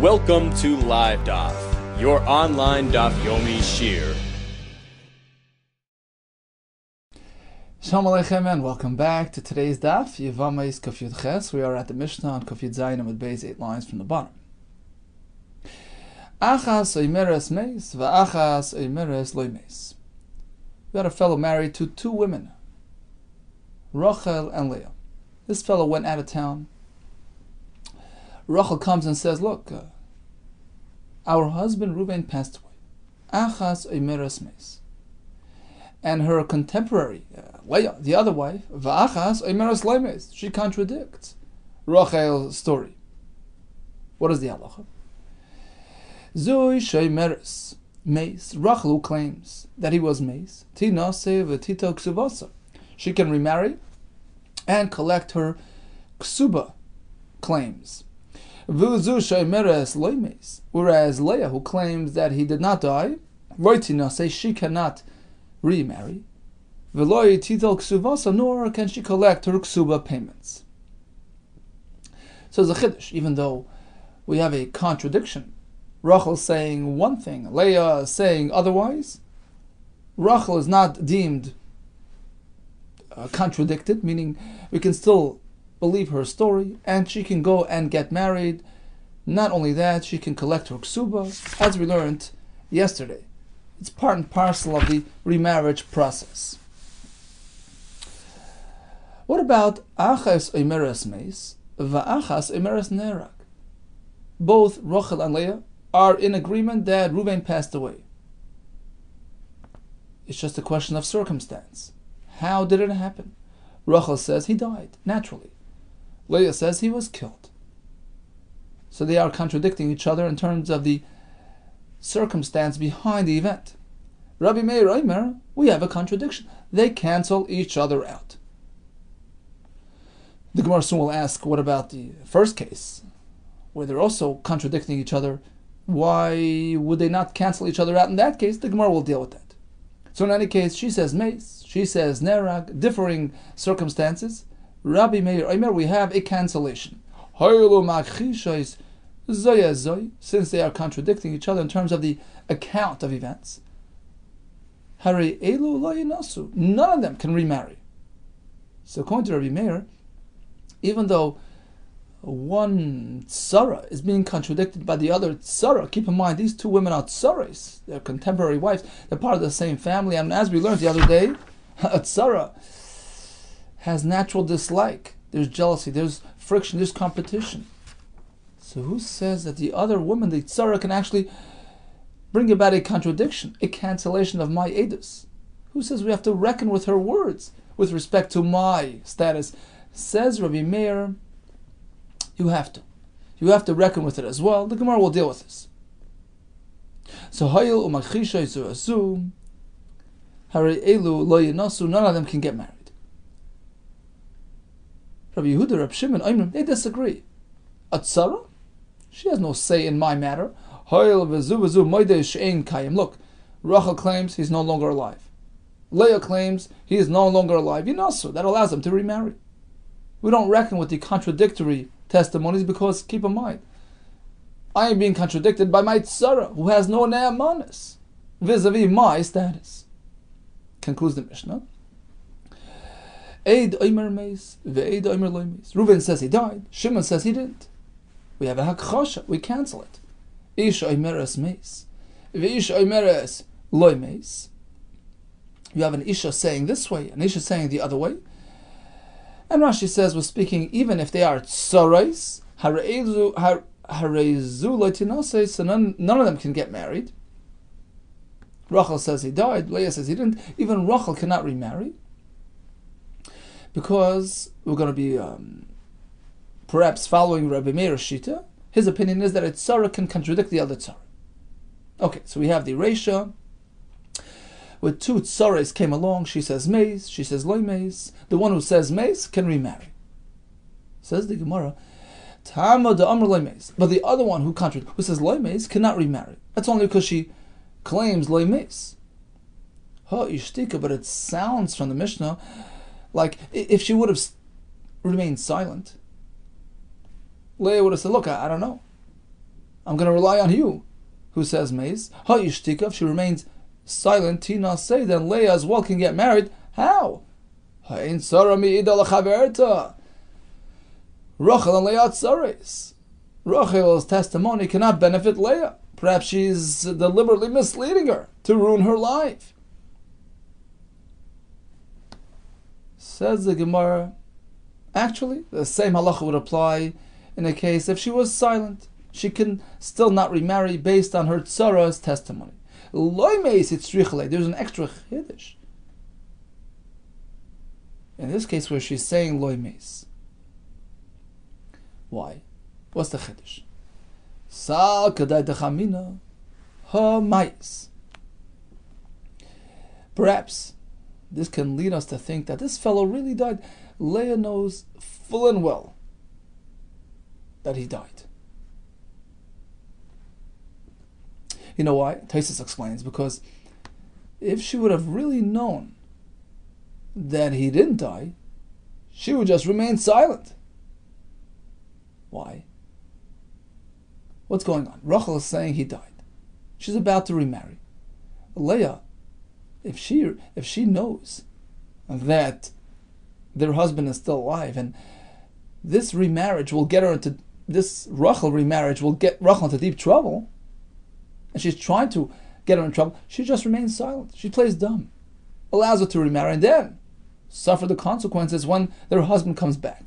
Welcome to Live Daf, your online Daf Yomi Shir. Shalom Aleichem and welcome back to today's Daf, Yevamos Kuf Yud Ches. We are at the Mishnah on Kuf Yud Zayin with Beis 8 lines from the bottom. Achas oimeres meis, va'achas oimeres loy meis. We had a fellow married to two women, Rachel and Leah. This fellow went out of town. Rachel comes and says, look, our husband Reuven passed away. Achas oimeres meis. And her contemporary, Leah, the other wife, va'achas oimeres loy meis. She contradicts Rachel's story. What is the halacha? Zoi sheimeres meis. Rachel claims that he was meis. Tinase v'tito ksuvasa. She can remarry and collect her ksuba claims. V'zu sheimeres loy meis. Whereas Leah, who claims that he did not die, roitinase, she cannot remarry. V'loi tito ksuvasa, nor can she collect her ksuba payments. So it's a chiddush, even though we have a contradiction. Rachel saying one thing, Leah saying otherwise. Rachel is not deemed contradicted, meaning we can still believe her story, and she can go and get married. Not only that, she can collect her ksuba, as we learned yesterday. It's part and parcel of the remarriage process. What about achas oimeres meis, va'achas oimeres nerag? Both Rachel and Leah are in agreement that Reuven passed away. It's just a question of circumstance. How did it happen? Rachel says he died, naturally. Leah says he was killed. So they are contradicting each other in terms of the circumstance behind the event. Rabbi Meir Omer, we have a contradiction. They cancel each other out. The Gemara soon will ask, what about the first case, where they're also contradicting each other? Why would they not cancel each other out in that case? The Gemara will deal with that. So in any case, she says meis, she says nerag, differing circumstances. Rabbi Meir Omer, we have a cancellation. Since they are contradicting each other in terms of the account of events, none of them can remarry. So according to Rabbi Meir, even though one tzara is being contradicted by the other tzara, keep in mind these two women are tzaras, they're contemporary wives, they're part of the same family, and as we learned the other day, a tzara has natural dislike, there's jealousy, there's friction, there's competition. So who says that the other woman, the tzara, can actually bring about a contradiction, a cancellation of my edus? Who says we have to reckon with her words with respect to my status? Says Rabbi Meir, you have to. You have to reckon with it as well. The Gemara will deal with this. So Hayil u'machisha asu hari elu lo yinasu. None of them can get married. Rabbi Yehuda, Rabbi Shimon, Oimrim, they disagree. Atzara, she has no say in my matter. Hayil v'zu moidei she'ein kayim. Look, Rachel claims he's no longer alive. Leah claims he is no longer alive. Yinasu, that allows them to remarry. We don't reckon with the contradictory testimonies because, keep in mind, I am being contradicted by my tzara, who has no ne'amanis vis-a-vis my status. Concludes the Mishnah. Eid oimer meis, ve'eid oimer loy meis. Reuven says he died. Shimon says he didn't. We have a hakchosha. We cancel it. Ish oimeres meis, ve'ish oimeres loy meis. You have an isha saying this way, an isha saying the other way. And Rashi says we're speaking even if they are tzarais, harezu loitinase, so none of them can get married. Rachel says he died, Leah says he didn't. Even Rachel cannot remarry, because we're going to be perhaps following Rabbi Meir Shita. His opinion is that a tzara can contradict the other tzara. Okay, so we have the Reisha, with two tzares came along, she says meis, she says loy meis. The one who says meis can remarry. Says the Gemara, Tama de Amr loy meis. But the other one who says loy meis cannot remarry. That's only because she claims loy meis. Ha ishtika, but it sounds from the Mishnah like if she would have remained silent, Leah would have said, look, I don't know. I'm going to rely on you, who says Mace. Ha'ishtika, if she remains silent, Tina say, then Leah as well can get married. How? Ha'in Sarah mi'ida l'chaverta. Rachel and Leah tzares. Rachel's testimony cannot benefit Leah. Perhaps she's deliberately misleading her to ruin her life. Says the Gemara, actually, the same halacha would apply in a case if she was silent. She can still not remarry based on her tzara's testimony. There's an extra chiddush. In this case where she's saying loy meis. Why? What's the chiddush? Sal kadai dechamina ha mais. Perhaps this can lead us to think that this fellow really died. Leah knows full and well that he died. You know why? Taisus explains, because if she would have really known that he didn't die, she would just remain silent. Why? What's going on? Rachel is saying he died. She's about to remarry. Leah, if she knows that their husband is still alive, and this remarriage will get her into this Rachel remarriage will get Rachel into deep trouble, and she's trying to get her in trouble, she just remains silent. She plays dumb, allows her to remarry, and then suffer the consequences when their husband comes back.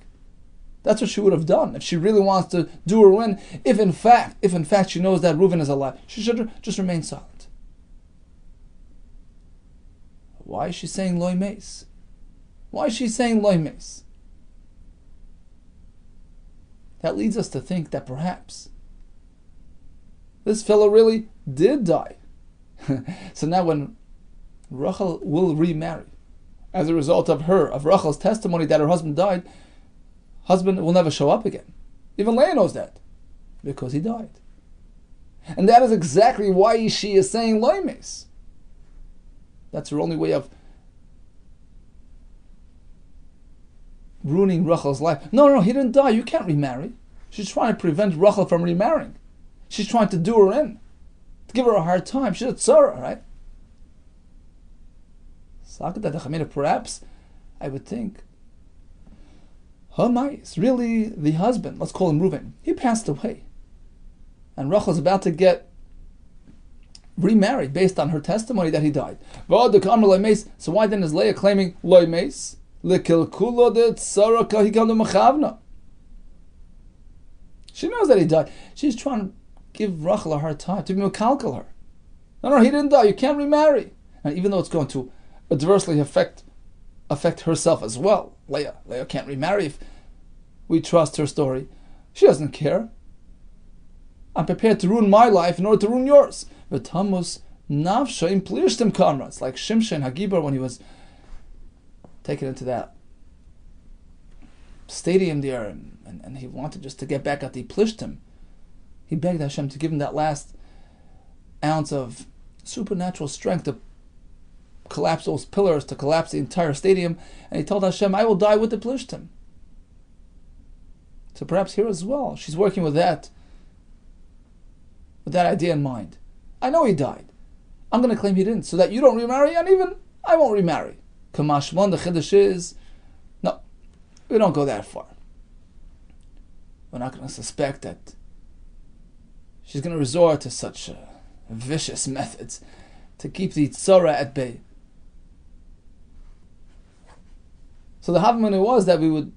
That's what she would have done if she really wants to do her in. If in fact she knows that Reuven is alive, she should just remain silent. Why is she saying loy meis? Why is she saying loy meis? That leads us to think that perhaps this fellow really did die. So now when Rachel will remarry, as a result of Rachel's testimony that her husband died, husband will never show up again. Even Leah knows that, because he died. And that is exactly why she is saying loy meis. That's her only way of ruining Rachel's life. No, he didn't die. You can't remarry. She's trying to prevent Rachel from remarrying. She's trying to do her in, to give her a hard time. She's a tzara, right? Perhaps, I would think, Hamais, really the husband, let's call him Reuven, he passed away. And Rachel is about to get remarried based on her testimony that he died. So why then is Leah claiming loy meis? She knows that he died. She's trying to give Rachel a hard time, to mekalkel her. No, he didn't die. You can't remarry. And even though it's going to adversely affect herself as well, Leah can't remarry if we trust her story. She doesn't care. I'm prepared to ruin my life in order to ruin yours. V'tamus nafsha im plishtim kamra. It's like Shimshon Hagibar when he was taken into that stadium there, and he wanted just to get back at the plishtim. He begged Hashem to give him that last ounce of supernatural strength to collapse those pillars, to collapse the entire stadium, and he told Hashem, I will die with the plishtim. So perhaps here as well, she's working with that idea in mind. I know he died. I'm going to claim he didn't, so that you don't remarry, and even I won't remarry. Kamashmon, the chiddush is, no, we don't go that far. We're not going to suspect that she's going to resort to such vicious methods to keep the tzara at bay. So the Havamina was that we would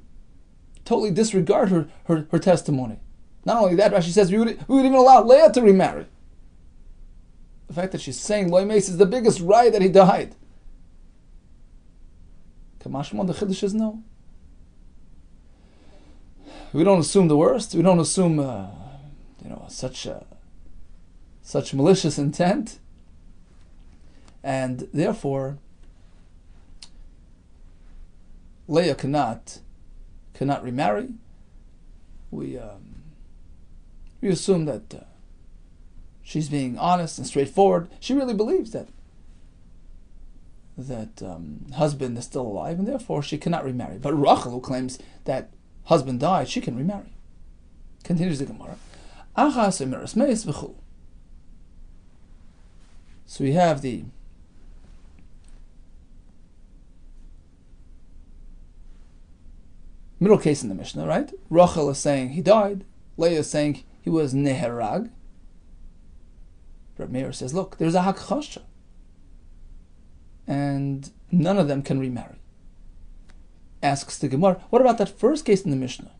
totally disregard her testimony. Not only that, Rashi says we would even allow Leah to remarry. The fact that she's saying loy meis is the biggest riot that he died. Kamashmon, the chiddush is no. We don't assume the worst. We don't assume such malicious intent, and therefore Leah cannot remarry. We assume that she's being honest and straightforward. She really believes that husband is still alive, and therefore she cannot remarry. But Rachel, who claims that husband died, she can remarry. Continues the Gemara. Achas emeres meis v'chul. So we have the middle case in the Mishnah, right? Rachel is saying he died. Leah is saying he was neherag. Rabbi Meir says, look, there's a hakchasha, and none of them can remarry. Asks the Gemara, what about that first case in the Mishnah?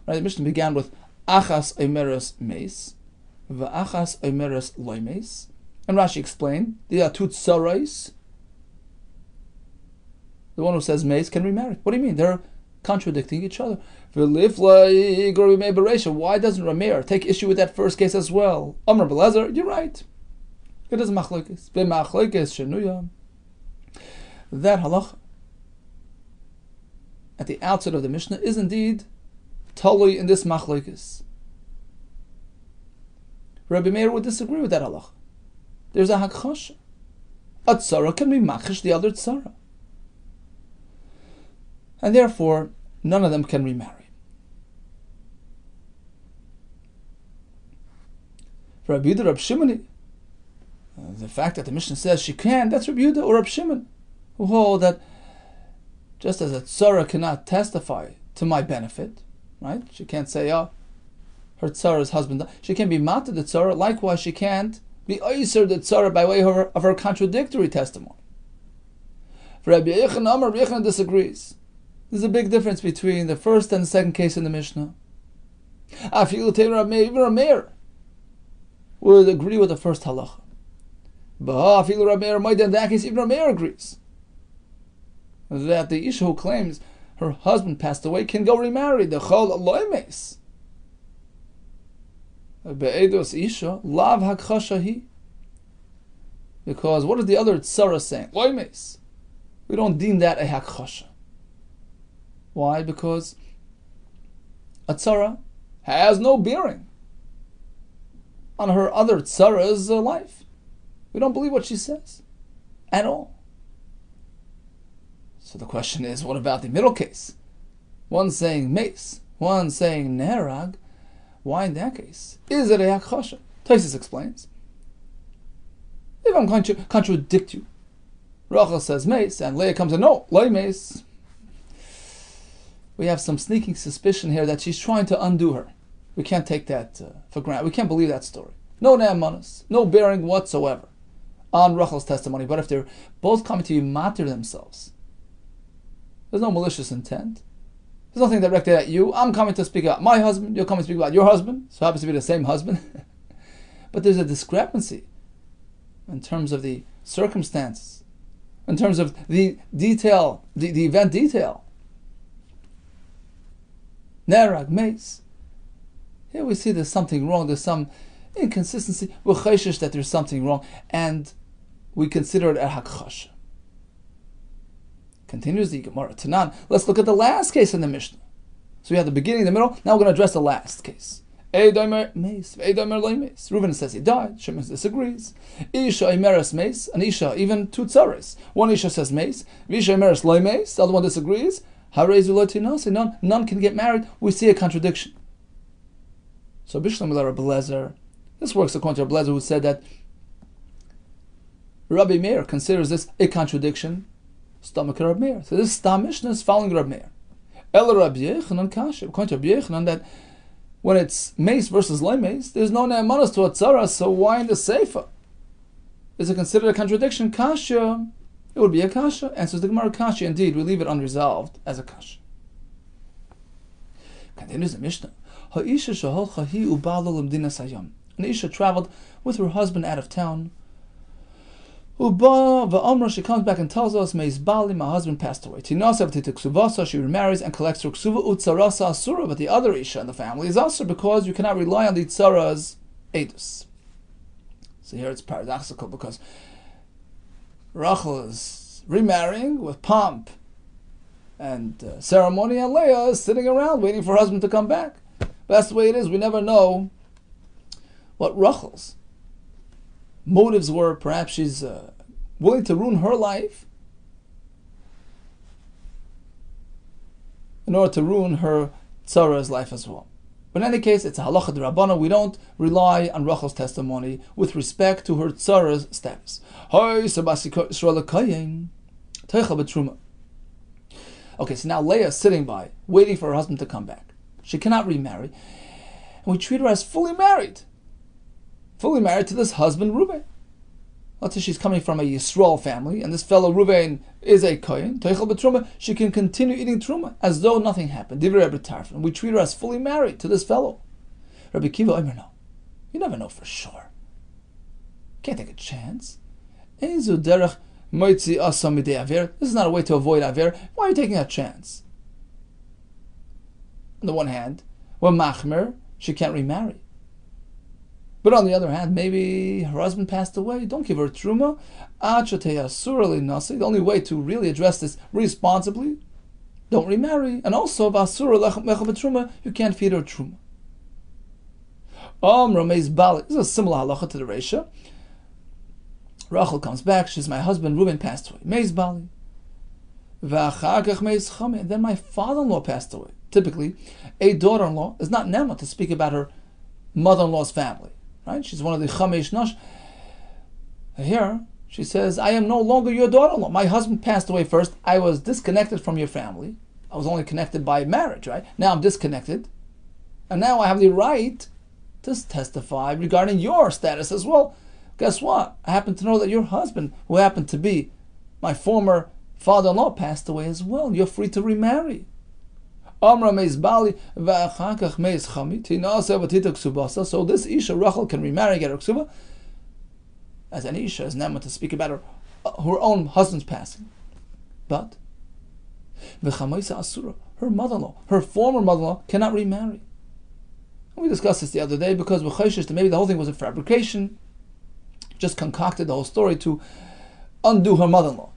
Right, the Mishnah began with achas omeres meis, v'achas omeres loy meis, and Rashi explained the two tsarais. The one who says meis can remarry. What do you mean? They're contradicting each other. Why doesn't Rameir take issue with that first case as well? Amr Belezer, you're right. It is machlokes. That halacha at the outset of the Mishnah is indeed totally in this machlokes. Rabbi Meir would disagree with that halacha. There's a hakchasha. A tzara can be machish the other tzara, and therefore none of them can remarry. For Rabbi Yehuda, Rabbi Shimon, the fact that the Mishnah says she can, that's Rabbi Yehuda or Rabbi Shimon, who hold that just as a tzara cannot testify to my benefit, right? She can't say, oh, her tzara's husband, she can't be mated the tzara. Likewise, she can't be oiser the tzara by way of her contradictory testimony. For Rabbi Yehuda, Rabbi Yehuda disagrees. There's a big difference between the first and the second case in the Mishnah. Even Rabbi Meir would agree with the first halacha. But in that case, even Rabbi Meir agrees that the Isha who claims her husband passed away can go remarry. The Chol Loimes. Be'edos Isha, Lav Hakchashahi. Because what is the other tzara saying? Loimes. We don't deem that a Hakchasha. Why? Because a tzara has no bearing on her other tzara's life. We don't believe what she says at all. So the question is, what about the middle case? One saying meis, one saying nerag. Why in that case? Is it a hakchasha? Tosfos explains. If I'm going to contradict you, Rachel says meis, and Leah comes in, no, loy meis. We have some sneaking suspicion here that she's trying to undo her. We can't take that for granted. We can't believe that story. No ne'amanos, no bearing whatsoever on Rachel's testimony. But if they're both coming to matter themselves, there's no malicious intent. There's nothing directed at you. I'm coming to speak about my husband. You're coming to speak about your husband. So it happens to be the same husband. But there's a discrepancy in terms of the circumstances, in terms of the detail, the event detail. Nerag, meis. Here we see there's something wrong. There's some inconsistency. We're chayshish that there's something wrong, and we consider it a hakchasha. Continues the Gemara Tanan. Let's look at the last case in the Mishnah. So we have the beginning, the middle. Now we're going to address the last case. Reuven says he died. Shimon disagrees. Isha imeres meis, an Isha, even two tzares. One Isha says meis. Visha imeres loy meis. The other one disagrees. None can get married. We see a contradiction. So Bishlam Rabbi Lezer, this works according to Rabbi Lezer, who said that Rabbi Meir considers this a contradiction. Stomach Rabbi Meir. So this Stam Mishnah is following Rabbi Meir. El Rabbi Yechanan Kasha. According to Rabbi Yechanan, that when it's meis versus loy meis, there's no ne'amanos to a tzara. So why in the Seifa is it considered a contradiction? Kasha. It would be a kasha. Answers the Gemara, kasha. Indeed, we leave it unresolved as a kasha. Continues the Mishnah. An Isha traveled with her husband out of town. She comes back and tells us, my husband passed away. She remarries and collects her ksuva. But the other Isha in the family is also because you cannot rely on the tzara's edus. So here it's paradoxical because Rachel is remarrying with pomp and ceremony, and Leah is sitting around waiting for her husband to come back. But that's the way it is. We never know what Rachel's motives were. Perhaps she's willing to ruin her life in order to ruin her tzara's life as well. But in any case, it's a halacha d'Rabbana. We don't rely on Rachel's testimony with respect to her tzara's status. Okay, so now Leah is sitting by, waiting for her husband to come back. She cannot remarry. And we treat her as fully married. Fully married to this husband, Reuven. Let's say she's coming from a Yisrael family, and this fellow Reuven is a kohen. Teichel b'truma, she can continue eating truma as though nothing happened. Divrei Rabbi Tarfon. We treat her as fully married to this fellow. Rabbi Kiva Omer, no. You never know for sure. Can't take a chance. This is not a way to avoid aver. Why are you taking a chance? On the one hand, when machmer, she can't remarry. But on the other hand, maybe her husband passed away. Don't give her truma. The only way to really address this responsibly, don't remarry. And also, you can't feed her truma. This is a similar halacha to the Reisha. Rachel comes back. She's my husband. Reuben passed away. Meiz bali. And then my father-in-law passed away. Typically, a daughter-in-law is not nema to speak about her mother-in-law's family. Right? She's one of the chamesh nash. Here, she says, I am no longer your daughter-in-law. My husband passed away first. I was disconnected from your family. I was only connected by marriage, right? Now I'm disconnected. And now I have the right to testify regarding your status as well. Guess what? I happen to know that your husband, who happened to be my former father-in-law, passed away as well. You're free to remarry. So this Isha, Rachel, can remarry, get her ksuba, as any Isha is nema to speak about her own husband's passing. But her mother-in-law, her former mother-in-law, cannot remarry. We discussed this the other day because maybe the whole thing was a fabrication, just concocted the whole story to undo her mother-in-law.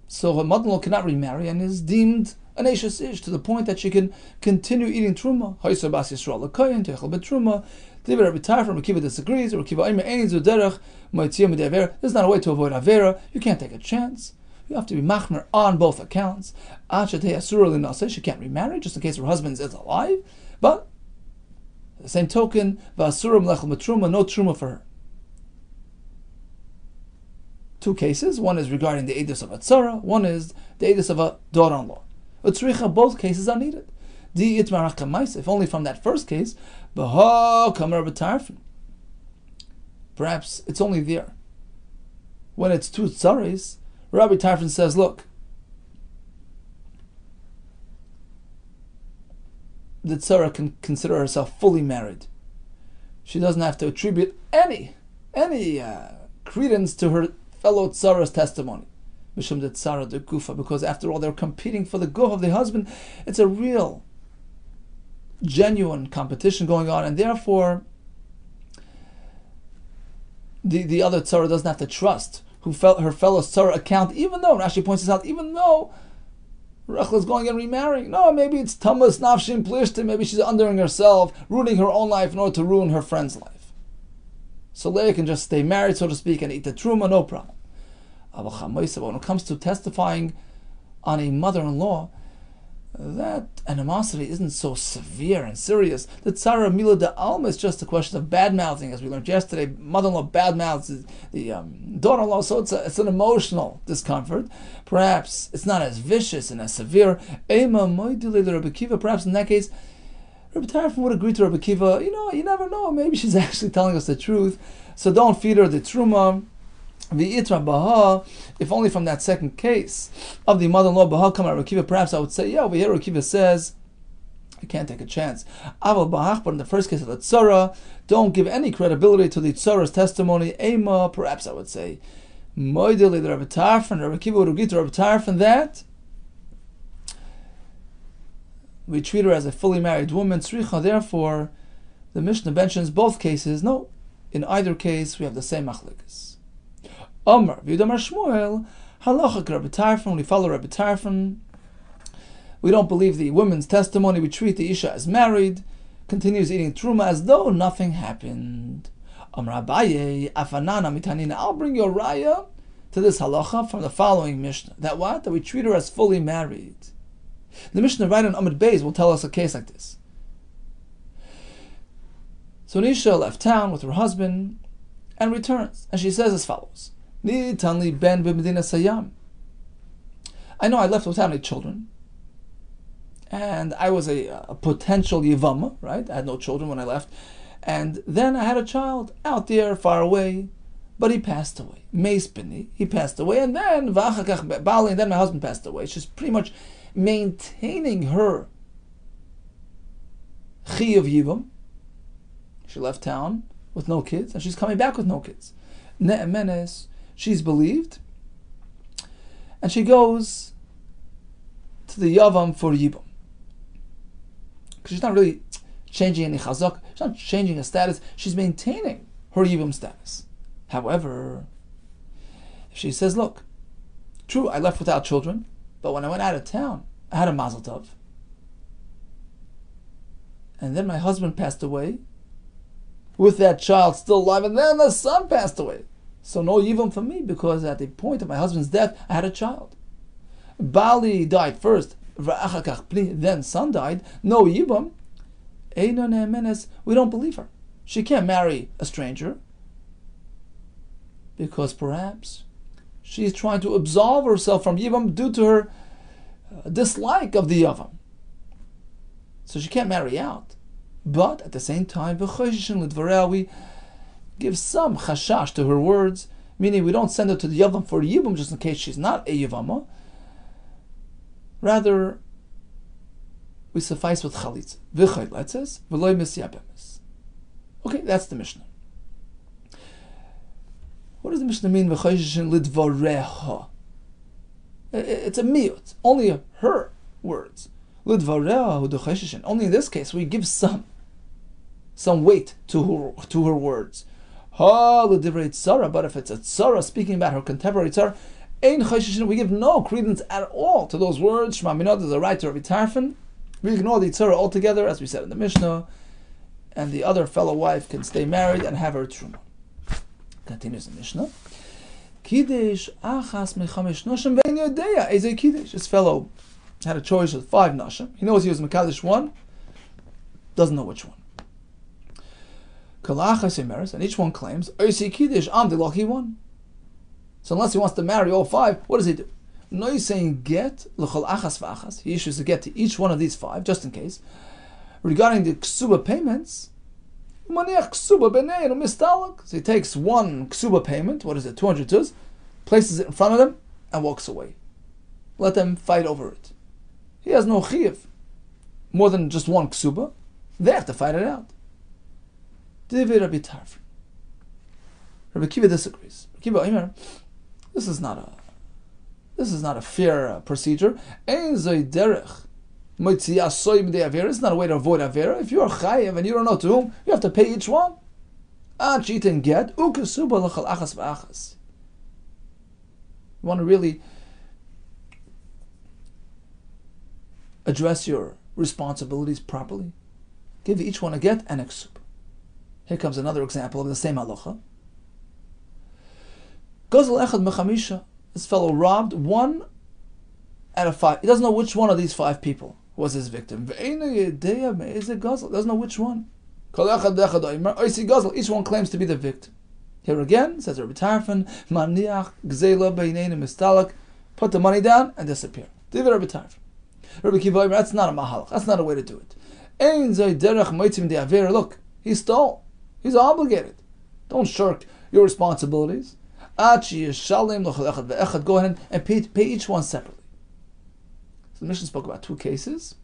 So her mother-in-law cannot remarry and is deemed an Eishes Ish to the point that she can continue eating truma. Rabbi Kiva disagrees. This is not a way to avoid avera. You can't take a chance. You have to be machmer on both accounts. She can't remarry just in case her husband is alive. But at the same token, no truma for her. Two cases. One is regarding the edus of a tzara. One is the edus of a daughter-in-law. Both cases are needed. If only from that first case, perhaps it's only there. When it's two tzaris, Rabbi Tarfon says, look, the tzara can consider herself fully married. She doesn't have to attribute any credence to her fellow tzara's testimony. Because after all, they're competing for the guf of the husband. It's a real, genuine competition going on, and therefore the other tzara doesn't have to trust her fellow tzara account, even though, Rashi points this out, even though Rachel is going and remarrying. No, maybe it's tamas nafshim plishtim, maybe she's undoing herself, ruining her own life in order to ruin her friend's life. So Leah can just stay married, so to speak, and eat the truma, no problem. When it comes to testifying on a mother-in-law, that animosity isn't so severe and serious. The tzara mila de alma is just a question of bad-mouthing, as we learned yesterday. Mother-in-law bad-mouths the daughter-in-law, so it's an emotional discomfort. Perhaps it's not as vicious and as severe. Perhaps in that case, Rabbi Tarfon would agree to Rabbi Kiva, you never know, maybe she's actually telling us the truth, so don't feed her the truma. If only from that second case of the mother-in-law, Rabbi Kiva, perhaps I would say, over here Rabbi Kiva says, I can't take a chance. But in the first case of the tzara, don't give any credibility to the tzara's testimony. Perhaps I would say, Rabbi Kiva would agree to Rabbi Tarfon that we treat her as a fully married woman. Therefore, the Mishnah mentions both cases. No, in either case, we have the same machlikas. Rabbi Yehuda Shmuel, halachak Rabbi Tarfon. We follow Rabbi Tarfon. We don't believe the woman's testimony. We treat the Isha as married, continues eating truma as though nothing happened. Abaye, afanana mitanina. I'll bring your raya to this halacha from the following Mishnah. That we treat her as fully married. The Mishnah right on Amud Beis will tell us a case like this. So Nisha left town with her husband and returns, and she says as follows: Ni tanli ben b'medina sayam. I know I left without any children, and I was a potential Yevama, right? I had no children when I left, and then I had a child out there far away, but he passed away. Meis bini, he passed away, and then v'achakach bali, and then my husband passed away. She's pretty much maintaining her chi of Yivam. She left town with no kids, and she's coming back with no kids. Ne'emenes, she's believed, and she goes to the Yavam for Yibam. Because she's not really changing any chazak, she's not changing her status, she's maintaining her Yibam status. However, if she says, look, true, I left without children, but when I went out of town, I had a mazel tov. And then my husband passed away, with that child still alive, and then the son passed away. So no Yivam for me, because at the point of my husband's death, I had a child. Bali died first, then son died, no Yivam. We don't believe her. She can't marry a stranger, because perhaps she's trying to absolve herself from Yivam due to her dislike of the Yavam. So she can't marry out. But at the same time, we give some chashash to her words, meaning we don't send her to the Yavam for Yibam just in case she's not a Yavama. Rather, we suffice with chalitza. Okay, that's the Mishnah. What does the Mishnah mean? It's a miyut, only her words. Only in this case we give some weight to her words. But if it's a tzara speaking about her contemporary tzara, we give no credence at all to those words. Shema minod is a right to Rabbi Tarfon. We ignore the tzara altogether, as we said in the Mishnah, and the other fellow wife can stay married and have her truma. Continues the Mishnah. Kiddush achas mechamesh noshim ve'en yodea eze kiddush. This fellow had a choice of 5 nashim. He knows he was mekadosh one, doesn't know which one. Kalachas emeres, and each one claims eze kiddush am the lucky one. So unless he wants to marry all 5, what does he do? No, he's saying get l'chol achas v'achas. He issues a get to each one of these 5, just in case. Regarding the ksuba payments, so he takes one ksuba payment, what is it, 200 tuz, places it in front of them, and walks away. Let them fight over it. He has no chiyuv, more than just one ksuba. They have to fight it out. Rabbi Tarfon. Rabbi Kiva disagrees. Kiva, this is not a fair procedure. It's not a way to avoid avera. If you are chayiv and you don't know to whom, you have to pay each one. You want to really address your responsibilities properly, give each one a get and a ksub. Here comes another example of the same halacha. Gozel echad mechamisha. This fellow robbed 1 out of 5. He doesn't know which one of these 5 people was his victim. He doesn't know which one. Each one claims to be the victim. Here again, says Rabbi Tarfon, put the money down and disappear. Rabbi Tarfon. Rabbi Kiva, that's not a mahalach. That's not a way to do it. Look, he stole. He's obligated. Don't shirk your responsibilities. Go ahead and pay each one separately. So the Mishnah spoke about 2 cases.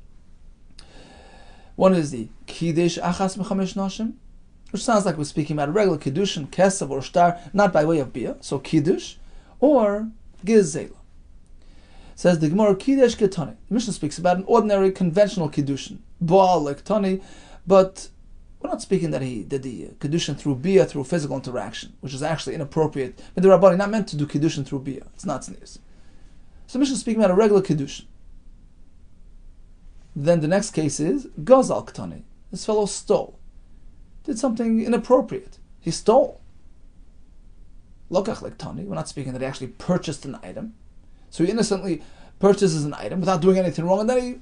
One is the Kiddush Achas Mechamesh Nashim, which sounds like we're speaking about regular Kiddushin, Kesav or Shtar, not by way of Bia, so Kiddush, or Gizela. Says the Gemara, Kiddush Ketani. The Mishnah speaks about an ordinary, conventional Kiddushin, Baal like Tani, but we're not speaking that he did the Kiddushin through Bia, through physical interaction, which is actually inappropriate. But the Rabbani not meant to do Kiddushin through Bia. It's not sneeze. So the Mishnah is speaking about a regular Kiddushin. Then the next case is Gazal Ktani. This fellow stole. Did something inappropriate. He stole. Lokach like Tani. We're not speaking that he actually purchased an item. So he innocently purchases an item without doing anything wrong, and then he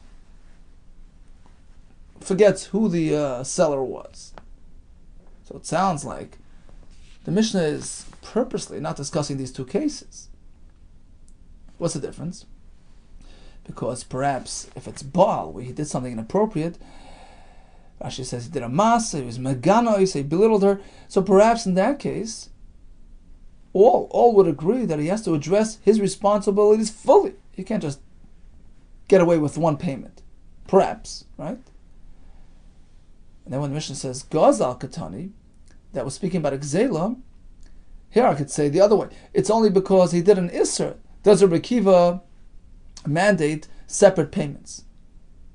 forgets who the seller was. So it sounds like the Mishnah is purposely not discussing these two cases. What's the difference? Because perhaps if it's Baal, where he did something inappropriate, Rashi says he did a mas, he was megano, he belittled her. So perhaps in that case, all would agree that he has to address his responsibilities fully. He can't just get away with one payment. Perhaps, right? And then when the Mishnah says Gazal Katani, that was speaking about Gzela, here I could say the other way. It's only because he did an Isser. Does a Rekiva mandate separate payments?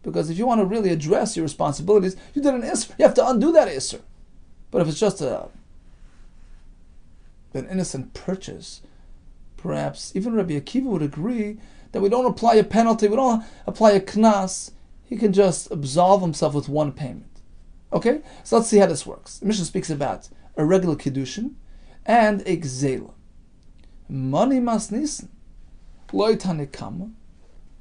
Because if you want to really address your responsibilities, you did an Isser. You have to undo that Isser. But if it's just an innocent purchase, perhaps even Rabbi Akiva would agree that we don't apply a penalty, we don't apply a knas. He can just absolve himself with one payment. Okay? So let's see how this works. The Mishnah speaks about a regular kiddushin and a gzela. Mani mas nisan. Loy tanikama.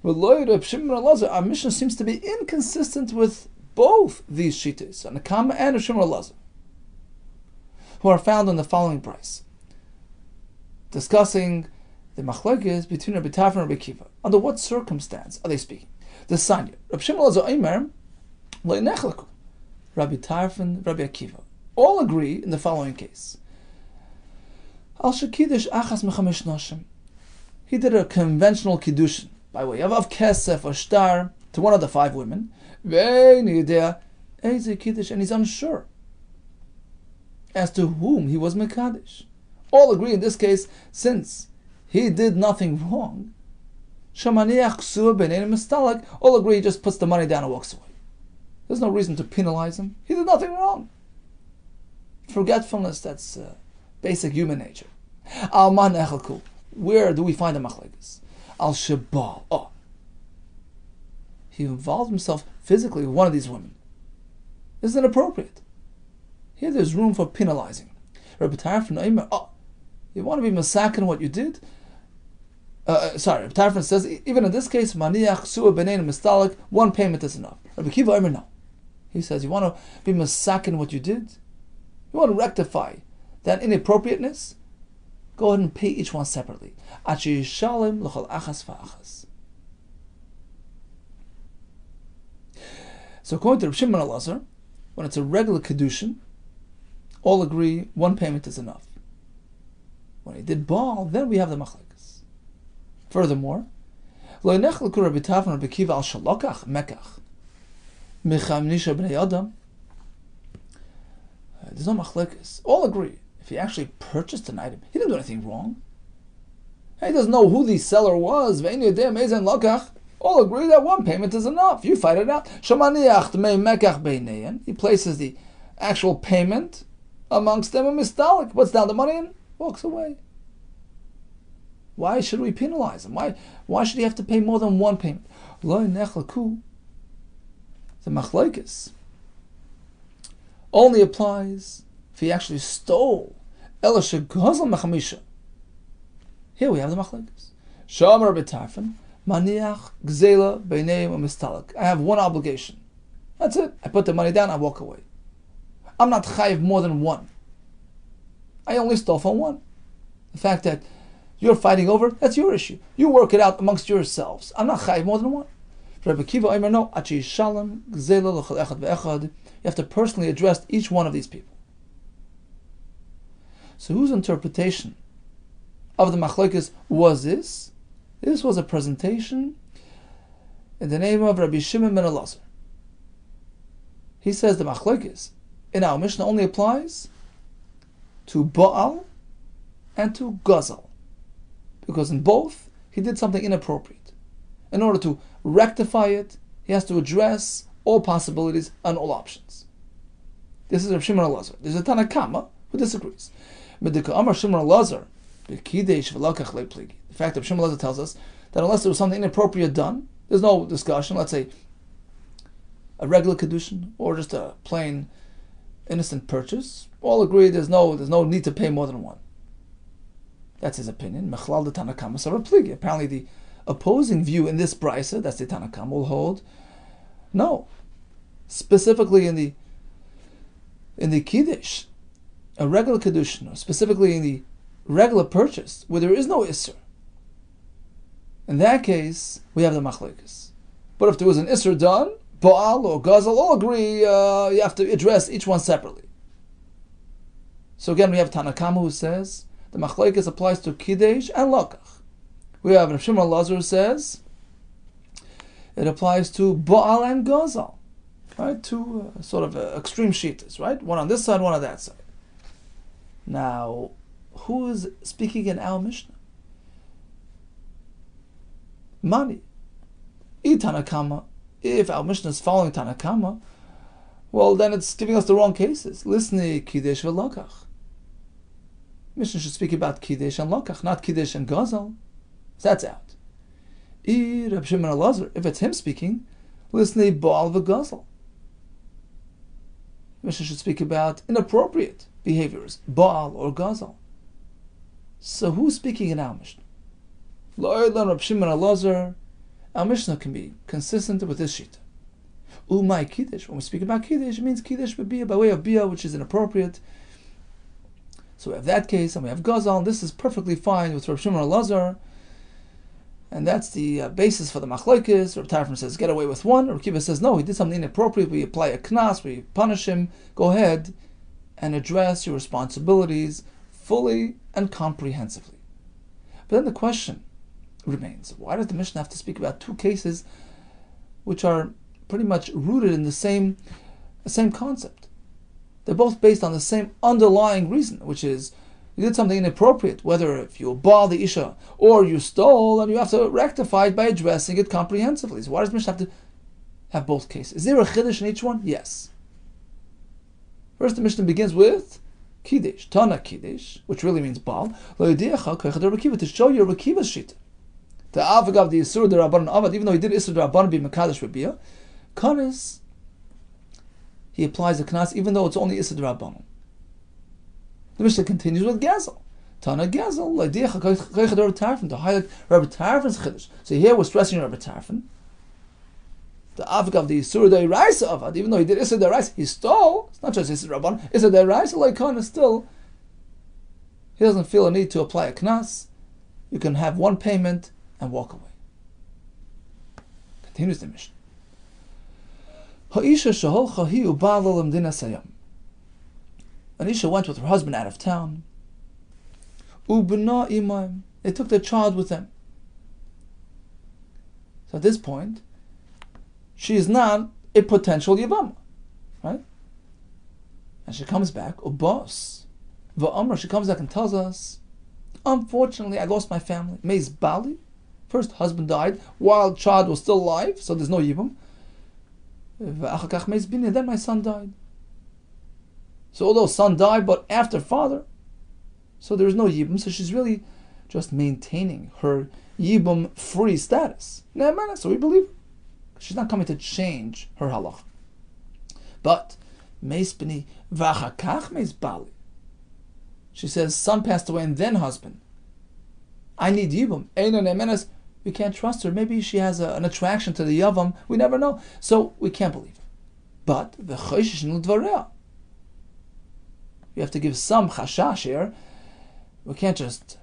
Our Mishnah seems to be inconsistent with both these shittas, a Nakama and a Shimon Elazar, who are found in the following price, discussing the machlokes between Rabbi Tarfon and Rabbi Akiva. Under what circumstance are they speaking? The Sanya. Rabbi Shimon Elazar Omer, Lo nechlaku. Rabbi Tarfon, Rabbi Akiva all agree in the following case. Al shekidish achas mechamesh noshim. He did a conventional kiddushin by way of kesef or shtar to one of the 5 women. And he's unsure as to whom he was mekadesh. All agree in this case, since he did nothing wrong, all agree he just puts the money down and walks away. There's no reason to penalize him. He did nothing wrong. Forgetfulness, that's basic human nature. Where do we find the machlekes? Al-Shabal. Oh. He involved himself physically with one of these women. This is inappropriate. Here there's room for penalizing. Rabbi Tarfon, you want to be masakin what you did? Rabbi Tarfon says, even in this case, maniach su'a b'nein mistalik, one payment is enough. Rabbi Kiva Omer, no. He says, you want to be masakin what you did? You want to rectify that inappropriateness? Go ahead and pay each one separately. So according to Reb Shimon Elazar, when it's a regular kedushin, all agree one payment is enough. When he did Baal, then we have the machlekes. Furthermore, there's no machlekes. All agree. If he actually purchased an item, he didn't do anything wrong. He doesn't know who the seller was. All agree that one payment is enough. You fight it out. He places the actual payment amongst them and mistalik. Puts down the money and walks away. Why should we penalize him? Why should he have to pay more than one payment? The machlekes only applies if he actually stole. Here we have the machlekes. Shamar b'tarfin, maniach, gzela, beineim, and mistalik. I have one obligation. That's it. I put the money down, I walk away. I'm not chayiv more than one. I only stole from one. The fact that you're fighting over, that's your issue. You work it out amongst yourselves. I'm not chayiv more than one. Rabbi Kiva Omer, no, achi shalom, gzela, l'chol echad ve'echad. You have to personally address each one of these people. So whose interpretation of the machlokes was this? This was a presentation in the name of Rabbi Shimon ben Elazar. He says the machlokes in our Mishnah only applies to Baal and to Gazal, because in both he did something inappropriate. In order to rectify it, he has to address all possibilities and all options. This is Rabbi Shimon Elazar. There's a Tanna Kama who disagrees. The fact that Shimon Elazar tells us that unless there was something inappropriate done, there's no discussion. Let's say a regular kedushin or just a plain innocent purchase. All agree there's no need to pay more than one. That's his opinion. Apparently, the opposing view in this brisa, that's the Tanna Kama, will hold no. Specifically in the kiddush, a regular kedushin, or specifically in the regular purchase, where there is no isser, in that case, we have the machlokes. But if there was an isser done, Baal or Gazal all agree you have to address each one separately. So again, we have Tanakama who says the machlokes applies to Kiddush and Lokach. We have Rav Shimon Lazar who says it applies to Baal and Gazal. Right? Two sort of extreme shittas, right? One on this side, one on that side. Now, who is speaking in our Mishnah? Mani. Tanakama. If our Mishnah is following Tanakama, well, then it's giving us the wrong cases. Listen, Kiddush v'Lokach. Mishnah should speak about Kiddush and Lokach, not Kiddush and Gazal. So that's out. Rabbi Shimon Elazar, if it's him speaking, listen, Baal v'Gazal. Mishnah should speak about inappropriate behaviors, Baal or Gazal. So who's speaking in our Mishnah? Rabbi Shimon Elazar. Our Mishnah can be consistent with this shita. Umay Kiddush. When we speak about Kiddush, it means Kiddush by way of Bia, which is inappropriate. So we have that case, and we have Gazal, and this is perfectly fine with Rabbi Shimon Elazar. And that's the basis for the machlokes. Rabbi Tarfon says, get away with one. Rabbi Kiva says, no, he did something inappropriate. We apply a knas, we punish him. Go ahead and address your responsibilities fully and comprehensively. But then the question remains, why does the Mishnah have to speak about two cases which are pretty much rooted in the same concept? They're both based on the same underlying reason, which is you did something inappropriate, whether if you bought the Isha or you stole, and you have to rectify it by addressing it comprehensively. So why does the Mishnah have to have both cases? Is there a Chiddush in each one? Yes. First, the Mishnah begins with Kiddush, Tana Kiddush, which really means Baal, to show you Rabbi Kiva's shita. The Avagav, the Isur, the Rabban Avad, even though he did Isur, the Rabban, be Mekadosh Rabbiya, Kanis, he applies the Knas, even though it's only Isur, the Rabban. The Mishnah continues with Gazel. Tana Gazel, to highlight Rabbi Tarfon's Chiddush. So here we're stressing Rabbi Tarfon. The Avagav, the Isur, the Raisa Avad, even though he did Isur, the Raisa, he stole, it's not just Isur, the Rabban, Isur, the Raisa, like Kanis, still, he doesn't feel a need to apply a Knas. You can have one payment and walk away. Continues the Mishnah. An Isha went with her husband out of town. They took their child with them. So at this point, she is not a potential Yevamos, right? And she comes back, she comes back and tells us, unfortunately, I lost my family. Meiz Bali, first husband died while child was still alive, so there's no Yibam. Then my son died. So although son died, but after father, so there's no Yibam. So she's really just maintaining her Yibam free status. So we believe her. She's not coming to change her halach. But Meiz Bini v'achakach Meiz Bali. She says, son passed away and then husband. I need Yibam. Eino ne'emenes. We can't trust her. Maybe she has an attraction to the Yavam. We never know. So we can't believe her. But v'choshish l'dvareha. You have to give some chashash here. We can't just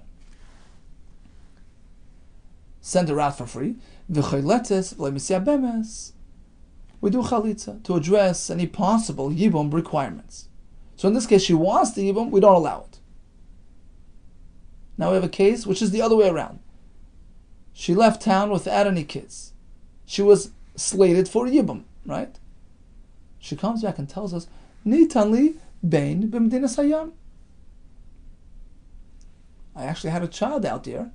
send her out for free. V'chayletes v'lemisya bemes. We do chalitza to address any possible Yibam requirements. So in this case, she wants the Yibam, we don't allow it. Now we have a case which is the other way around. She left town without any kids. She was slated for Yibam, right? She comes back and tells us, Nitanli bein b'medina sayam. I actually had a child out there.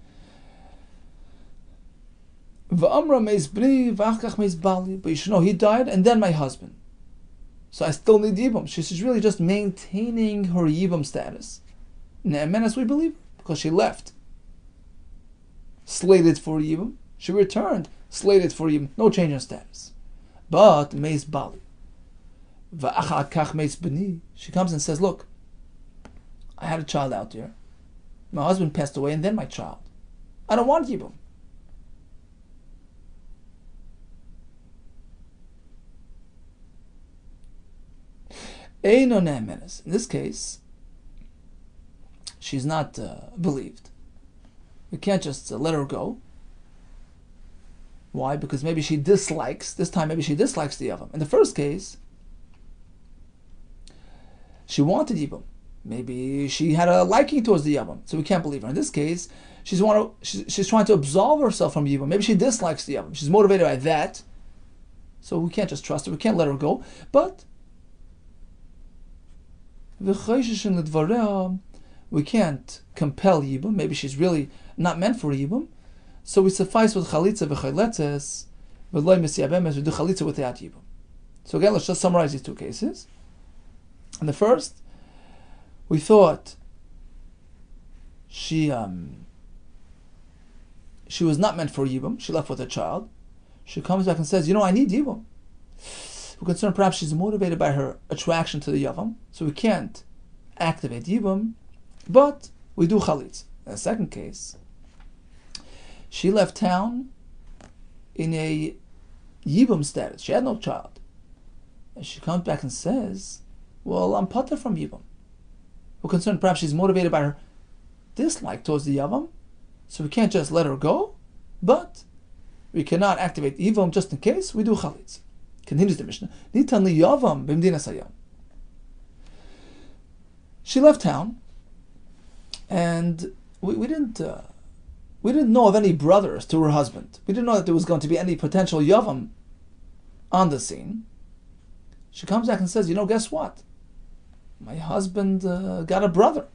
V'amra meiz b'ni v'achkach meiz bali. But you should know, he died and then my husband. So I still need Yibam. She's really just maintaining her Yibam status. Ne'emenes, we believe her, because she left slated for Yibam. She returned slated for Yibam. No change in status. But Meiz Bali. V'achakach Meiz B'ni. She comes and says, look, I had a child out there. My husband passed away and then my child. I don't want Yibam. Eino ne'emenes. In this case, she's not believed. We can't just let her go. Why? Because maybe she dislikes, this time maybe she dislikes the Yavam. In the first case, she wanted Yibum. Maybe she had a liking towards the Yavam, so we can't believe her. In this case, she's trying to absolve herself from Yibum. Maybe she dislikes the Yavam. She's motivated by that, so we can't just trust her. We can't let her go. But we can't compel Yibum. Maybe she's really not meant for Yibum. So we suffice with Chalitza v'chayletzes, v'loy mesyabemes, we do Chalitza without Yibum. So again, let's just summarize these two cases. In the first, we thought she was not meant for Yibum. She left with a child. She comes back and says, I need Yibum. We're concerned perhaps she's motivated by her attraction to the Yavam, so we can't activate Yibum, but we do Chalitz. In the second case, she left town in a Yibum status. She had no child. And she comes back and says, well, I'm pater from Yibum. We're concerned perhaps she's motivated by her dislike towards the Yavam, so we can't just let her go, but we cannot activate Yibum just in case. We do Chalitz. Continues the Mishnah. Nitan li Yavam b'mdinas hayam. She left town, and we didn't know of any brothers to her husband. We didn't know that there was going to be any potential Yavam on the scene. She comes back and says, guess what? My husband got a brother.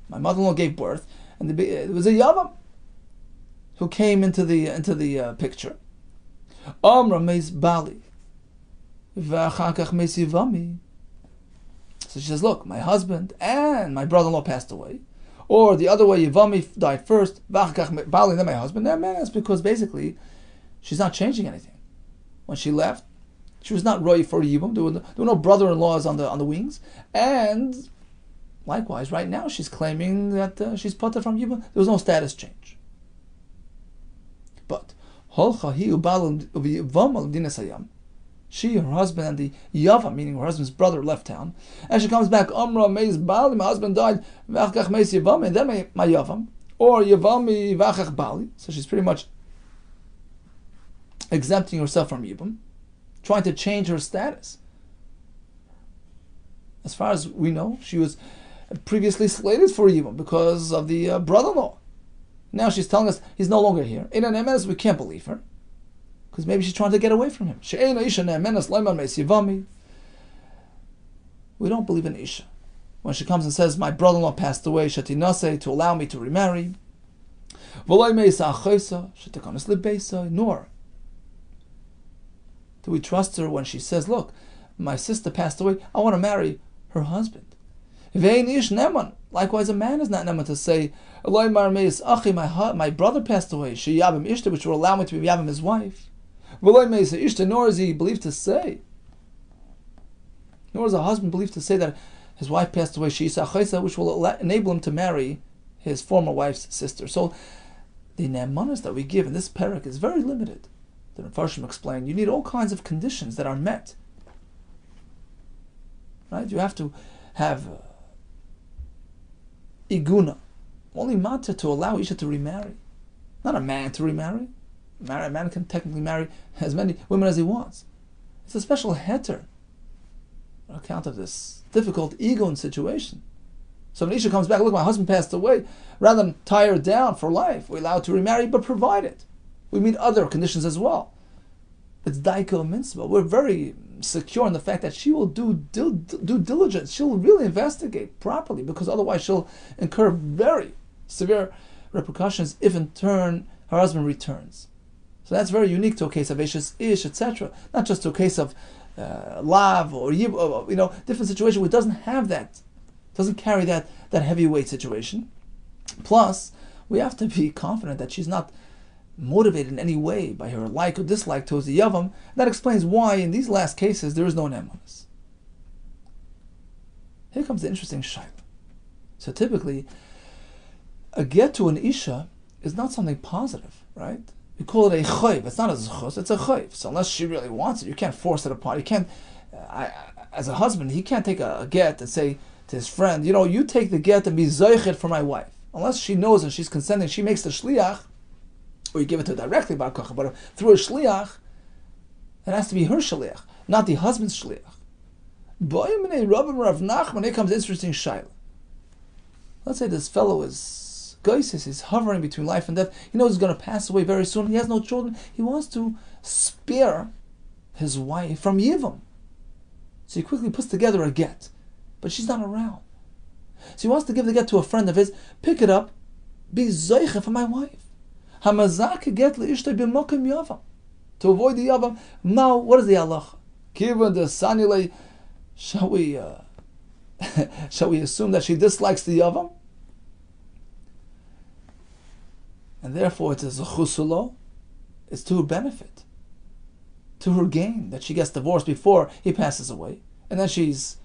My mother-in-law gave birth, and it was a Yavam who came into the picture. Amra meis bali, v'achakach meis yivami. So she says, look, my husband and my brother-in-law passed away. Or the other way, Yevami died first, v'achakach bali, then my husband. That's because basically she's not changing anything. When she left, she was not roy for Yibum. There were no brother-in-laws on the wings. And likewise, right now she's claiming that she's pater from Yibum. There was no status change. But she, her husband, and the Yavam, meaning her husband's brother, left town. And she comes back, Amra meis bali, my husband died, v'achach meis Yevami, and then my Yavam. Or Yevami v'achach bali. So she's pretty much exempting herself from Yibum, trying to change her status. As far as we know, she was previously slated for Yibum because of the brother-in-law. Now she's telling us he's no longer here. In an emes, we can't believe her, because maybe she's trying to get away from him. We don't believe in Isha. When she comes and says, my brother-in-law passed away, shatinase, to allow me to remarry, nor do we trust her when she says, look, my sister passed away, I want to marry her husband. Likewise, a man is not neman to say, my brother passed away, which will allow me to be Yavim his wife. Nor is he believed to say, nor is a husband believed to say that his wife passed away, which will enable him to marry his former wife's sister. So the nemanas that we give in this parak is very limited. The Mepharshim explain, you need all kinds of conditions that are met. Right? You have to have iguna, only matter to allow Isha to remarry, not a man to remarry. A man can technically marry as many women as he wants. It's a special heter on account of this difficult ego situation. So when Isha comes back, look, my husband passed away, rather than tie her down for life, we allow her to remarry, but provided we meet other conditions as well. It's daiko mitzvah. We're very secure in the fact that she will do diligence. She'll really investigate properly, because otherwise she'll incur very severe repercussions if in turn her husband returns. So that's very unique to a case of Eshes Ish, etc. Not just to a case of Lav or Yib, different situation where it doesn't have that, doesn't carry that heavyweight situation. Plus, we have to be confident that she's not motivated in any way by her like or dislike towards the Yavam. That explains why in these last cases there is no Nemanis. Here comes the interesting shaila. So typically, a get to an Isha is not something positive, right? We call it a chayv. It's not a zchus, it's a chayv. So unless she really wants it, you can't force it upon. You can't, as a husband, he can't take a get and say to his friend, you take the get and be zoichet for my wife. Unless she knows and she's consenting, she makes the shliach, or you give it to her directly, but through a shliach, it has to be her shliach, not the husband's shliach. When it comes to interesting shayla, let's say this fellow is goisis, he's hovering between life and death. He knows he's going to pass away very soon. He has no children. He wants to spare his wife from Yivam. So he quickly puts together a get, but she's not around. So he wants to give the get to a friend of his. Pick it up, be zoiche for my wife. Hamazak get leishtay b'mokim yavam. To avoid the yavam. Now, what is the halacha? Given the sanile, shall we assume that she dislikes the yavam? And therefore it is a chusulo. It's to her benefit, to her gain, that she gets divorced before he passes away. And then she's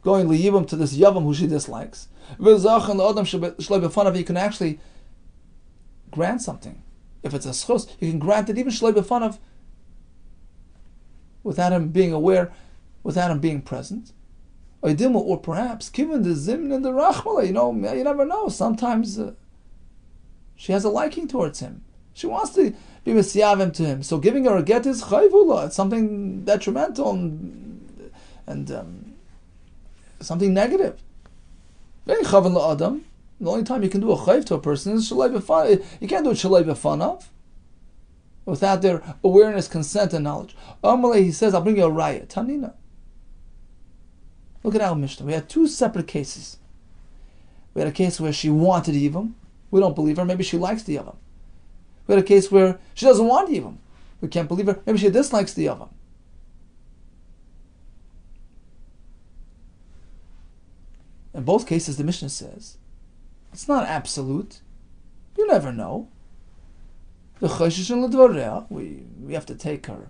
going liyivam to this yavam who she dislikes. You can actually grant something. If it's a schus, you can grant it even shloi b'fanav, without him being aware, without him being present. Or perhaps, given the zimn and the rachmala, you never know. Sometimes she has a liking towards him. She wants to be mesiyavim to him. So giving her a get is chayvula. It's something detrimental and something negative. The only time you can do a chayv to a person is shalai b'fanav. You can't do it shalai b'fanav without their awareness, consent, and knowledge. Amalei, he says, I'll bring you a raya. Tanina. Look at our Mishnah. We had two separate cases. We had a case where she wanted Yivam. We don't believe her. Maybe she likes the Yavam. We had a case where she doesn't want Yivam. We can't believe her. Maybe she dislikes the Yavam. In both cases, the Mishnah says, it's not absolute. You never know. We have to take her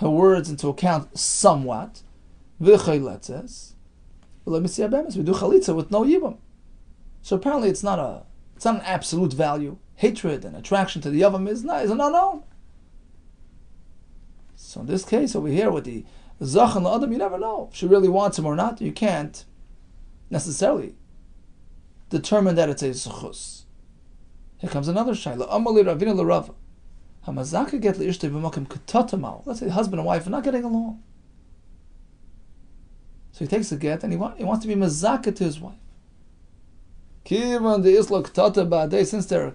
words into account somewhat. V'chaylet says, we do chalitza with no yivam. So apparently it's not an absolute value. Hatred and attraction to the yavam is an unknown. So in this case over here with the zach and the adam, you never know if she really wants him or not. You can't necessarily determine that it's a zechus. Here comes another shayla. Amali Ravina l'Rava. Hamazaka get li'ishtei b'makim k'tatamal. Let's say husband and wife are not getting along. So he takes a get and he wants to be mazaka to his wife. Kivan the islo k'tata ba'adei, since they're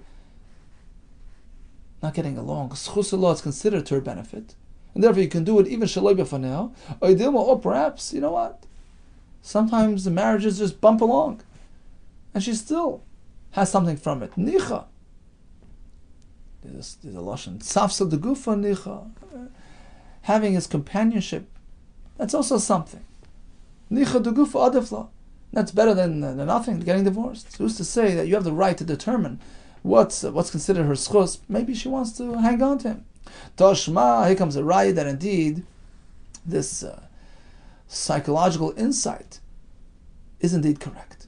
not getting along, schus is considered to her benefit, and therefore you can do it even shaloi b'faneo, or perhaps, you know what? Sometimes the marriages just bump along, and she still has something from it. Nicha. There's a lashon. Tzafsa de gufa nicha. Having his companionship, that's also something. Nicha de gufa adifla. That's better than nothing, getting divorced. Who's to say that you have the right to determine what's considered her schus? Maybe she wants to hang on to him. Toshma, here comes a raya that indeed this psychological insight is indeed correct.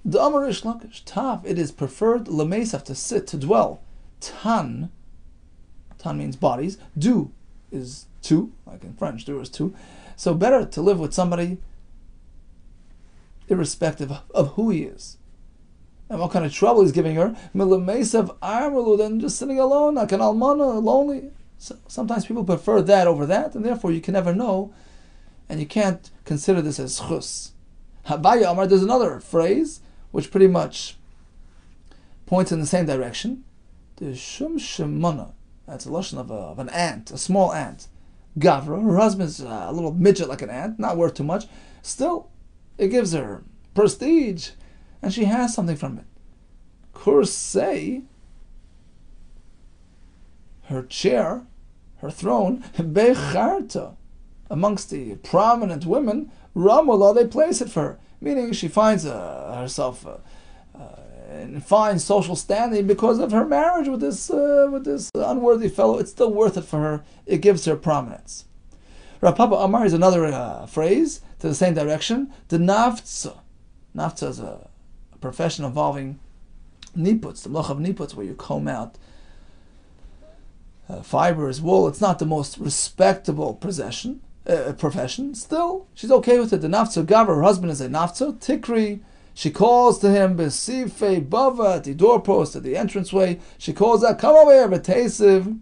The Amarish Lakish, Tav, it is preferred Lamesaf to sit, to dwell. Tan means bodies. Du is two, like in French, du is two. So better to live with somebody irrespective of who he is and what kind of trouble he's giving her. Milamesav Armalu, than just sitting alone, like an almana, lonely. So sometimes people prefer that over that, and therefore you can never know, and you can't consider this as chus. Habaya Amar, there's another phrase which pretty much points in the same direction. The shum shemana. That's a lashon of an ant, a small ant. Gavra, her husband's a little midget like an ant, not worth too much. Still, it gives her prestige, and she has something from it. Kursei, her chair, her throne, becharta, amongst the prominent women, Ramala, they place it for her. Meaning she finds herself in fine social standing because of her marriage with this unworthy fellow. It's still worth it for her. It gives her prominence. Rav Papa Amar is another phrase to the same direction. The nafza. Nafza is a profession involving niputs, the mloch of niputs, where you comb out fibers, wool. It's not the most respectable profession. Still, she's okay with it. The nafzo gaver, her husband is a nafzo. Tikri, she calls to him, besife bava, at the doorpost, at the entranceway. She calls out, come over here, betesiv,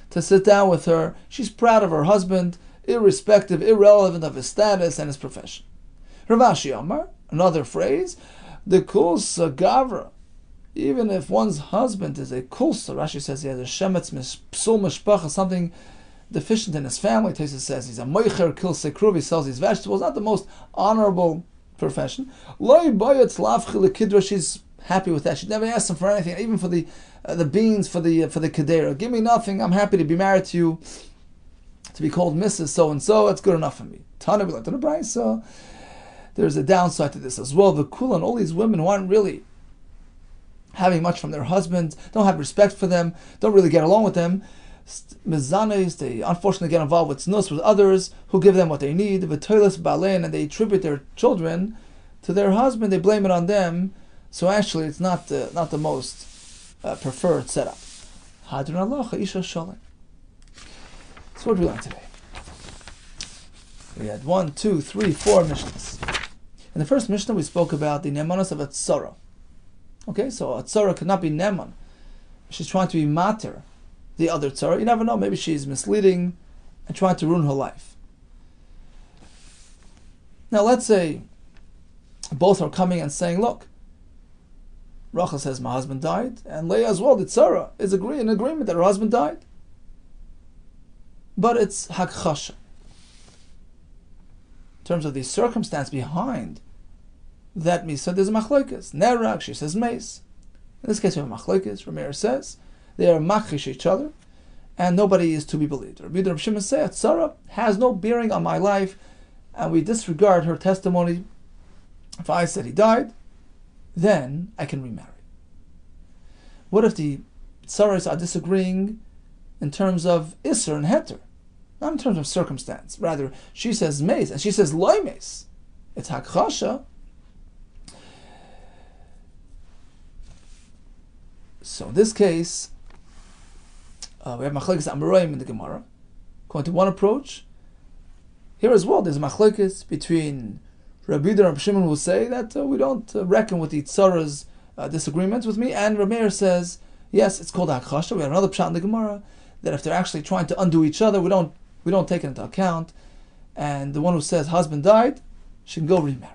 to sit down with her. She's proud of her husband, irrelevant of his status and his profession. Ravashi Amar, another phrase, the kulsa gavra, even if one's husband is a kulsa, Rashi says he has a shemetz psul mishpacha, something deficient in his family. Tesa says he's a moicher kilse kruv, he sells his vegetables, not the most honorable profession. Loi bayatz lavchi lekidra, she's happy with that. She never asked him for anything, even for the beans for the kedera. Give me nothing, I'm happy to be married to you, to be called Mrs. So-and-so, that's good enough for me. Tana, we like to the brayso. There's a downside to this as well. The kulan, all these women who aren't really having much from their husbands, don't have respect for them, don't really get along with them. Mizanes, they unfortunately get involved with snus, with others who give them what they need. V'toilas balein, and they attribute their children to their husband. They blame it on them. So actually, it's not the most preferred setup. Hadron Allah isha shalom. So what did we learn today? We had 1, 2, 3, 4 mishnahs. In the first mishnah, we spoke about the nemanos of a tzara. Okay, so a tzara could not be neman. She's trying to be mater the other tzara. You never know, maybe she's misleading and trying to ruin her life. Now let's say both are coming and saying, look, Rachel says my husband died, and Leah as well, the tzara, is in agreement that her husband died. But it's hakchasha. In terms of the circumstance behind that misa, there's a machlokes. Nerak, she says meis. In this case, we have a machlokes. Rameir says they are machish each other, and nobody is to be believed. Rabbi Yehuda Shimon says tzara has no bearing on my life, and we disregard her testimony. If I said he died, then I can remarry. What if the tzaras are disagreeing in terms of Isser and Heter? Not in terms of circumstance. Rather, she says meis, and she says loy meis. It's hakchasha. So in this case, we have machlekes amoraim in the Gemara. According to one approach, here as well, there's a machlekes between Rabbi Yehuda and Rabbi Shimon, who say that we don't reckon with the tzara's disagreements with me, and Rameir says, yes, it's called hakchasha. We have another pshat in the Gemara that if they're actually trying to undo each other, we don't take it into account. And the one who says husband died, she can go remarry.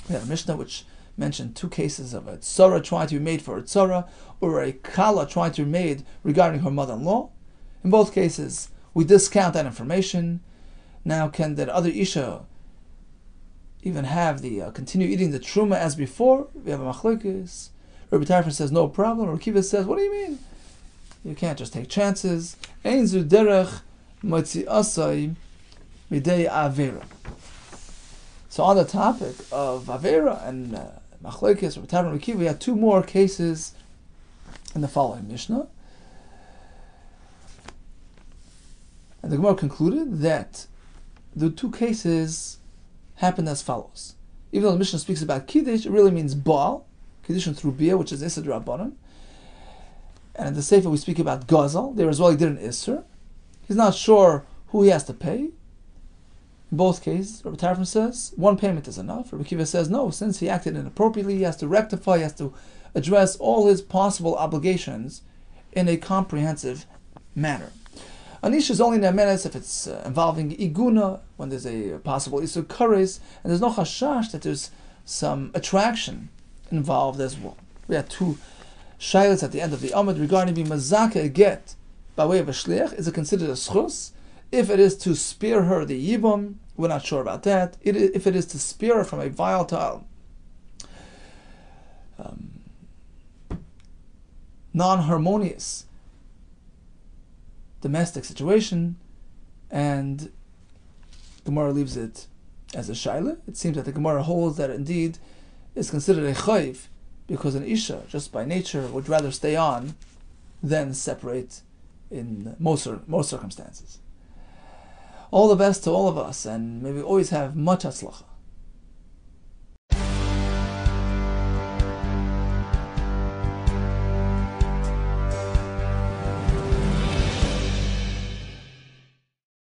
We had a Mishnah which mentioned 2 cases of a tzara trying to be made for a tzara, or a kala trying to be made regarding her mother-in-law. In both cases, we discount that information. Now, can that other isha even have the continue eating the truma as before? We have a machlokes. Rabbi Tarfon says no problem. Rabbi Kiva says, what do you mean? You can't just take chances. Ein zu derech motzi asai midei avera. So on the topic of avera and machlokes, Rabbi Tarfon and Rabbi Kiva, we have 2 more cases in the following Mishnah. And the Gemara concluded that the 2 cases happened as follows. Even though the Mishnah speaks about Kiddush, it really means Baal, Kiddushin through Bia, which is Isser Rabbanan. And in the Sefer we speak about Gazal. There as well he did an Isser. He's not sure who he has to pay. In both cases, Rabbi Tarfon says, 1 payment is enough. Rabbi Kiva says, no, since he acted inappropriately, he has to rectify, he has to address all his possible obligations in a comprehensive manner. Anish is only ne'menes if it's involving iguna, when there's a possible isur kares, and there's no chashash that there's some attraction involved as well. We had 2 shaylas at the end of the Amud regarding being mazaka get by way of a shliach. Is it considered a schus? If it is to spare her the yibum, we're not sure about that. If it is to spare her from a volatile, non-harmonious domestic situation, and Gemara leaves it as a shaila. It seems that the Gemara holds that indeed is considered a chayv, because an isha, just by nature, would rather stay on than separate in most circumstances. All the best to all of us, and may we always have much hatzlacha.